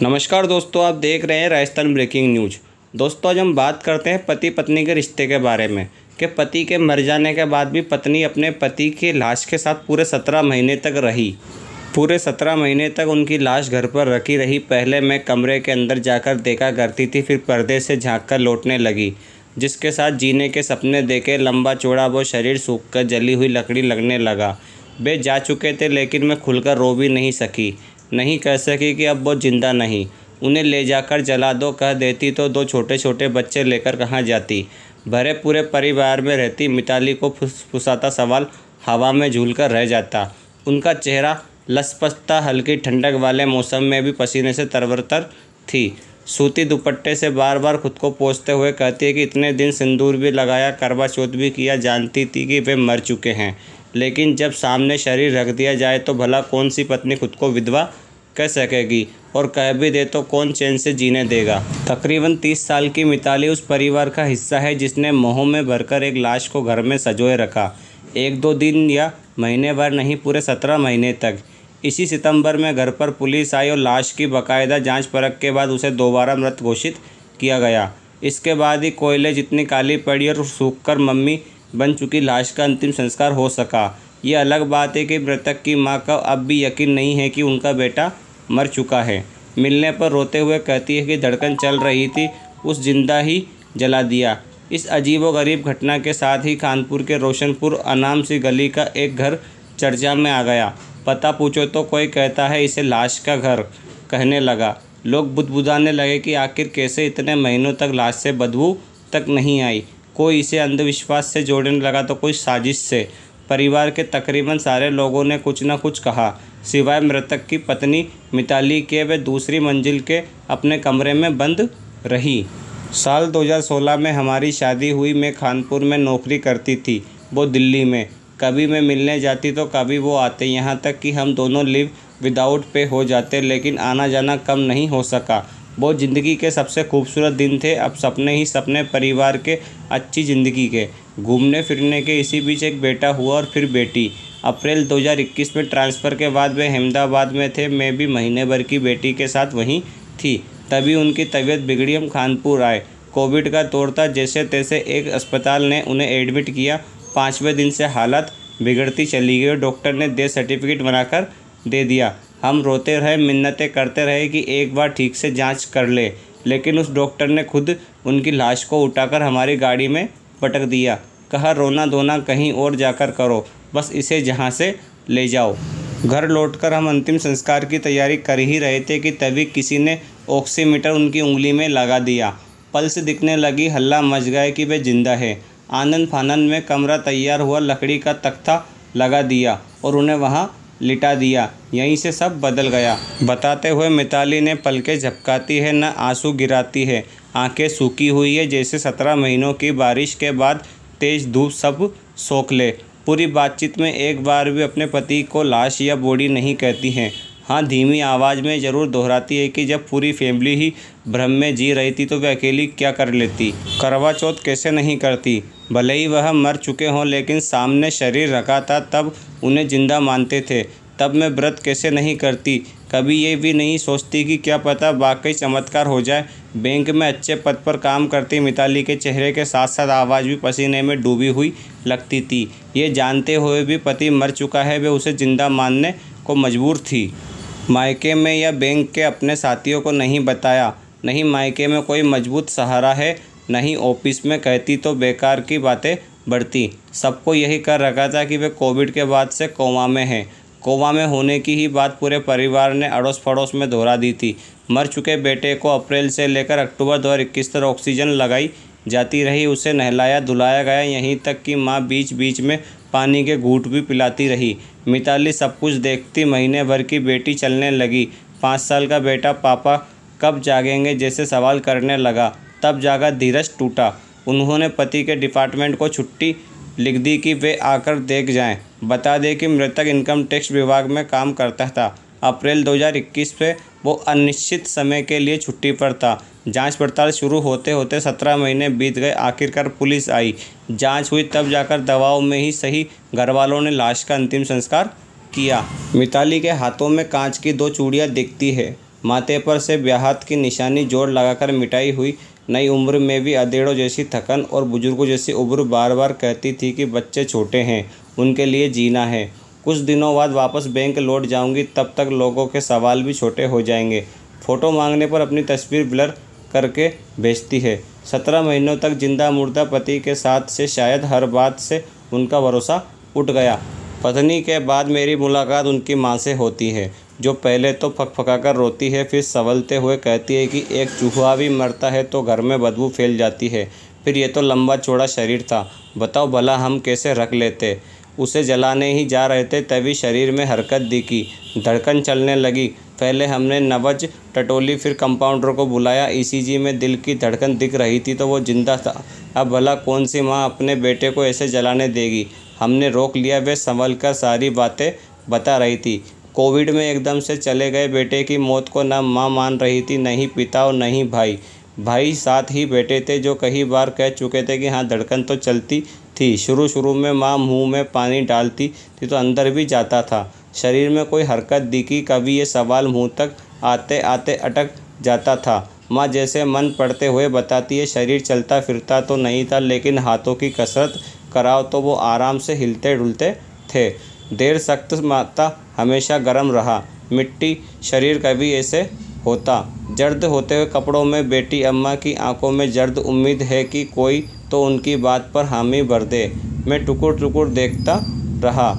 नमस्कार दोस्तों, आप देख रहे हैं राजस्थान ब्रेकिंग न्यूज। दोस्तों, आज हम बात करते हैं पति पत्नी के रिश्ते के बारे में कि पति के मर जाने के बाद भी पत्नी अपने पति की लाश के साथ पूरे 17 महीने तक रही। पूरे 17 महीने तक उनकी लाश घर पर रखी रही। पहले मैं कमरे के अंदर जाकर देखा करती थी, फिर पर्दे से झाँक कर लौटने लगी। जिसके साथ जीने के सपने देखे, लंबा चौड़ा वो शरीर सूखकर जली हुई लकड़ी लगने लगा। वे जा चुके थे, लेकिन मैं खुलकर रो भी नहीं सकी। नहीं कह सकी कि अब वो जिंदा नहीं। उन्हें ले जाकर जला दो कह देती तो दो छोटे छोटे बच्चे लेकर कहाँ जाती। भरे पूरे परिवार में रहती मिताली को फुसफुसाता सवाल हवा में झूलकर रह जाता। उनका चेहरा लसपसता, हल्की ठंडक वाले मौसम में भी पसीने से तरबतर थी। सूती दुपट्टे से बार बार खुद को पोंछते हुए कहती है कि इतने दिन सिंदूर भी लगाया, करवा चौथ भी किया। जानती थी कि वे मर चुके हैं, लेकिन जब सामने शरीर रख दिया जाए तो भला कौन सी पत्नी खुद को विधवा कह सकेगी, और कह भी दे तो कौन चैन से जीने देगा। तकरीबन 30 साल की मिताली उस परिवार का हिस्सा है जिसने मोह में भरकर एक लाश को घर में संजोए रखा। 1-2 दिन या महीने भर नहीं, पूरे 17 महीने तक। इसी सितंबर में घर पर पुलिस आई और लाश की बाकायदा जांच परख के बाद उसे दोबारा मृत घोषित किया गया। इसके बाद ही कोयले जितनी काली पड़ी और सूखकर मम्मी बन चुकी लाश का अंतिम संस्कार हो सका। ये अलग बात है कि मृतक की मां का अब भी यकीन नहीं है कि उनका बेटा मर चुका है। मिलने पर रोते हुए कहती है कि धड़कन चल रही थी, उस जिंदा ही जला दिया। इस अजीबोगरीब घटना के साथ ही कानपुर के रोशनपुर अनाम सी गली का एक घर चर्चा में आ गया। पता पूछो तो कोई कहता है इसे लाश का घर कहने लगा। लोग बुदबुदाने लगे कि आखिर कैसे इतने महीनों तक लाश से बदबू तक नहीं आई। कोई इसे अंधविश्वास से जोड़ने लगा तो कोई साजिश से। परिवार के तकरीबन सारे लोगों ने कुछ न कुछ कहा, सिवाय मृतक की पत्नी मिताली के। वे दूसरी मंजिल के अपने कमरे में बंद रही। साल 2016 में हमारी शादी हुई। मैं कानपुर में नौकरी करती थी, वो दिल्ली में। कभी मैं मिलने जाती तो कभी वो आते, यहाँ तक कि हम दोनों लिव विदाउट पे हो जाते, लेकिन आना जाना कम नहीं हो सका। वो ज़िंदगी के सबसे खूबसूरत दिन थे। अब सपने ही सपने परिवार के, अच्छी ज़िंदगी के, घूमने फिरने के। इसी बीच एक बेटा हुआ और फिर बेटी। अप्रैल 2021 में ट्रांसफ़र के बाद वे अहमदाबाद में थे। मैं भी महीने भर की बेटी के साथ वहीं थी। तभी उनकी तबीयत बिगड़ी, हम कानपुर आए। कोविड का दौर था। जैसे तैसे एक अस्पताल ने उन्हें एडमिट किया। 5वें दिन से हालत बिगड़ती चली गई और डॉक्टर ने डेथ सर्टिफिकेट बनाकर दे दिया। हम रोते रहे, मिन्नतें करते रहे कि एक बार ठीक से जांच कर ले, लेकिन उस डॉक्टर ने खुद उनकी लाश को उठाकर हमारी गाड़ी में पटक दिया। कहा, रोना धोना कहीं और जाकर करो, बस इसे जहां से ले जाओ। घर लौटकर हम अंतिम संस्कार की तैयारी कर ही रहे थे कि तभी किसी ने ऑक्सीमीटर उनकी उंगली में लगा दिया। पल्स दिखने लगी। हल्ला मच गया कि वे जिंदा है। आनंद फानंद में कमरा तैयार हुआ। लकड़ी का तख्ता लगा दिया और उन्हें वहां लिटा दिया। यहीं से सब बदल गया। बताते हुए मिताली ने पलकें झपकाती है, न आंसू गिराती है। आंखें सूखी हुई है, जैसे 17 महीनों की बारिश के बाद तेज धूप सब सोख ले। पूरी बातचीत में एक बार भी अपने पति को लाश या बॉडी नहीं कहती हैं। हाँ, धीमी आवाज़ में ज़रूर दोहराती है कि जब पूरी फैमिली ही भ्रम में जी रही थी तो वे अकेली क्या कर लेती, करवा चौथ कैसे नहीं करती। भले ही वह मर चुके हों, लेकिन सामने शरीर रखा था, तब उन्हें जिंदा मानते थे। तब मैं व्रत कैसे नहीं करती। कभी ये भी नहीं सोचती कि क्या पता वाकई चमत्कार हो जाए। बैंक में अच्छे पद पर काम करती मिताली के चेहरे के साथ साथ आवाज़ भी पसीने में डूबी हुई लगती थी। ये जानते हुए भी पति मर चुका है, वे उसे जिंदा मानने को मजबूर थी। मायके में या बैंक के अपने साथियों को नहीं बताया। नहीं मायके में कोई मजबूत सहारा है, नहीं ऑफिस में। कहती तो बेकार की बातें बढ़ती। सबको यही कर रखा था कि वे कोविड के बाद से कोमा में हैं। कोमा में होने की ही बात पूरे परिवार ने अड़ोस पड़ोस में दोहरा दी थी। मर चुके बेटे को अप्रैल से लेकर अक्टूबर 2021 तक ऑक्सीजन लगाई जाती रही। उसे नहलाया धुलाया गया, यहीं तक कि माँ बीच बीच में पानी के घूंट भी पिलाती रही। मिताली सब कुछ देखती। महीने भर की बेटी चलने लगी। 5 साल का बेटा पापा कब जागेंगे जैसे सवाल करने लगा। तब जाकर धीरज टूटा। उन्होंने पति के डिपार्टमेंट को छुट्टी लिख दी कि वे आकर देख जाएं। बता दें कि मृतक इनकम टैक्स विभाग में काम करता था। अप्रैल 2021 से वो अनिश्चित समय के लिए छुट्टी पर था। जांच पड़ताल शुरू होते होते 17 महीने बीत गए। आखिरकार पुलिस आई, जांच हुई, तब जाकर दवाओं में ही सही घरवालों ने लाश का अंतिम संस्कार किया। मिताली के हाथों में कांच की 2 चूड़ियां दिखती है। माथे पर से ब्याहत की निशानी जोड़ लगाकर मिटाई हुई। नई उम्र में भी अधेड़ों जैसी थकन और बुजुर्गों जैसी उम्र बार बार कहती थी कि बच्चे छोटे हैं, उनके लिए जीना है। कुछ दिनों बाद वापस बैंक लौट जाऊंगी, तब तक लोगों के सवाल भी छोटे हो जाएंगे। फ़ोटो मांगने पर अपनी तस्वीर ब्लर करके भेजती है। 17 महीनों तक जिंदा मुर्दा पति के साथ से शायद हर बात से उनका भरोसा उठ गया। पत्नी के बाद मेरी मुलाकात उनकी माँ से होती है, जो पहले तो फकफकाकर रोती है, फिर संभलते हुए कहती है कि एक चूहा भी मरता है तो घर में बदबू फैल जाती है। फिर ये तो लंबा चौड़ा शरीर था, बताओ भला हम कैसे रख लेते। उसे जलाने ही जा रहे थे तभी शरीर में हरकत दिखी, धड़कन चलने लगी। पहले हमने नब्ज टटोली, फिर कंपाउंडर को बुलाया। ईसीजी में दिल की धड़कन दिख रही थी तो वो जिंदा था। अब भला कौन सी माँ अपने बेटे को ऐसे जलाने देगी। हमने रोक लिया। वे संभल कर सारी बातें बता रही थी। कोविड में एकदम से चले गए बेटे की मौत को न माँ मान रही थी, न ही पिता और न ही भाई। भाई साथ ही बैठे थे, जो कई बार कह चुके थे कि हाँ धड़कन तो चलती थी। शुरू में माँ मुंह में पानी डालती थी तो अंदर भी जाता था। शरीर में कोई हरकत दिखी, कभी ये सवाल मुंह तक आते आते अटक जाता था। माँ जैसे मन पड़ते हुए बताती है, शरीर चलता फिरता तो नहीं था, लेकिन हाथों की कसरत कराओ तो वो आराम से हिलते डुलते थे। देर सख्त माता हमेशा गर्म रहा, मिट्टी शरीर कभी ऐसे होता। जर्द होते हुए कपड़ों में बेटी अम्मा की आंखों में जर्द उम्मीद है कि कोई तो उनकी बात पर हामी भर दे। मैं टुकुर टुकुर देखता रहा।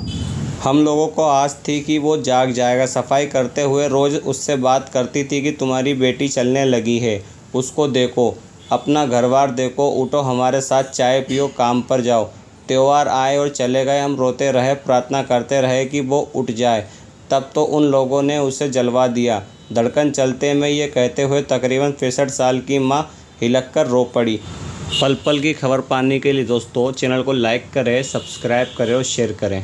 हम लोगों को आस थी कि वो जाग जाएगा। सफाई करते हुए रोज़ उससे बात करती थी कि तुम्हारी बेटी चलने लगी है, उसको देखो, अपना घरबार देखो, उठो हमारे साथ चाय पियो, काम पर जाओ। त्योहार आए और चले गए, हम रोते रहे, प्रार्थना करते रहे कि वो उठ जाए। तब तो उन लोगों ने उसे जलवा दिया। धड़कन चलते में ये कहते हुए तकरीबन 65 साल की माँ हिलक कर रो पड़ी। पल पल की खबर पाने के लिए दोस्तों चैनल को लाइक करें, सब्सक्राइब करें और शेयर करें।